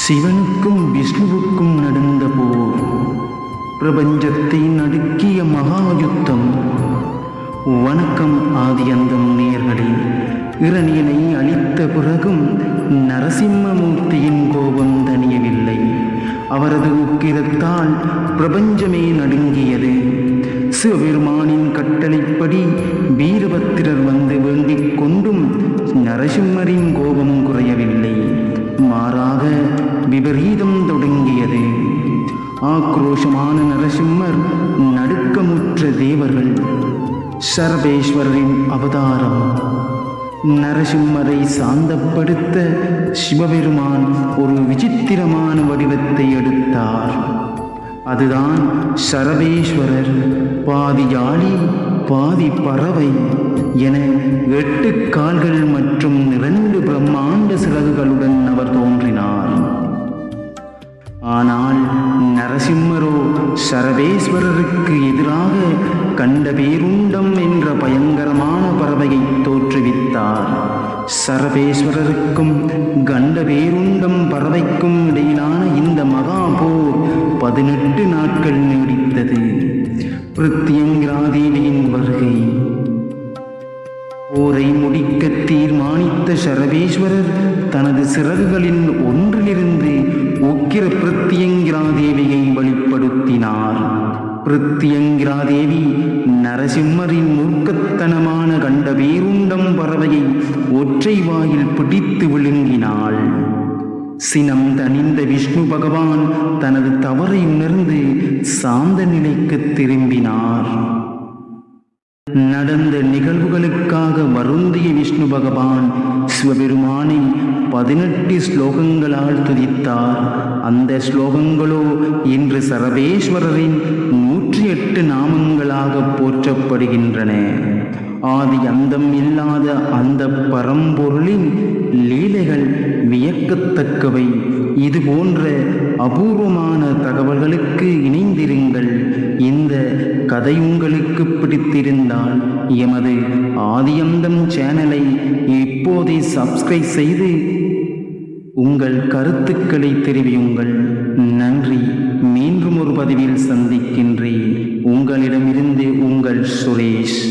சிவனுக்கும் விஷ்ணுவுக்கும் நடந்த போர், பிரபஞ்சத்தை நடுக்கிய மகாயுத்தம். வணக்கம் ஆதி அந்தம் நேயர்களே. இரணியனை அழித்த பிறகும் நரசிம்மமூர்த்தியின் கோபம் தணியவில்லை. அவரது உக்கிரத்தால் பிரபஞ்சமே நடுங்கியது. சிவபெருமானின் கட்டளைப்படி வீரபத்திரர் வந்து வேண்டிக் கொண்டும் நரசிம்மரின் கோபம் குறையவில்லை. மாறாக விபரீதம் தொடங்கியது. ஆக்ரோஷமான நரசிம்மர் நடுக்கமுற்ற தேவர்கள். சரபேஸ்வரரின் அவதாரம். நரசிம்மரை சாந்தப்படுத்த சிவபெருமான் ஒரு விசித்திரமான வடிவத்தை எடுத்தார். அதுதான் சரபேஸ்வரர். பாதி யாழி பாதி பறவை என 8 கால்கள் மற்றும் 2 பிரம்மாண்ட சிறகுகளுடன் அவர் தோன்றினார். ஆனால் நரசிம்மரோ சரபேஸ்வரருக்கு எதிராக கண்டபேருண்டம் என்ற பயங்கரமான பறவையை தோற்றுவித்தார். சரபேஸ்வரருக்கும் கண்டபேருண்டம் பறவைக்கும் இடையிலான இந்த மகா போர் 18 நாட்கள் நீடித்தது. பிருத்தியங்கிராதேவியின் வருகை. போரை முடிக்க தீர்மானித்த சரபேஸ்வரர் தனது சிறகுகளின் ஒன்றிலிருந்து உக்கிர பிருத்தியங்கிராதேவியை வெளிப்படுத்தினார். பிருத்தியங்கிராதேவி நரசிம்மரின் மூர்க்கத்தனமான கண்டபேருண்டம் பறவையை ஒற்றை வாயில் பிடித்து விழுங்கினாள். சினம் தணிந்த விஷ்ணு பகவான் தனது தவறை உணர்ந்து சாந்த நிலைக்கு திரும்பினார். நடந்த நிகழ்வுகளுக்காக வருந்திய விஷ்ணு பகவான் சிவபெருமானை 18 ஸ்லோகங்களால் துதித்தார். அந்த ஸ்லோகங்களோ இன்று சரபேஸ்வரரின் 108 நாமங்களாக போற்றப்படுகின்றன. ஆதி அந்தம் இல்லாத அந்த பரம்பொருளின் லீலைகள் வியக்கத்தக்கவை. இது போன்ற அபூர்வமான தகவல்களுக்கு இணைந்திருங்கள். இந்த கதை உங்களுக்கு பிடித்திருந்தால் எமது ஆதி அந்தம் சேனலை இப்போதே சப்ஸ்கிரைப் செய்து உங்கள் கருத்துக்களை தெரிவியுங்கள். நன்றி. மீண்டும் ஒரு பதிவில் சந்திக்கின்றேன். உங்களிடமிருந்து உங்கள் சுரேஷ்.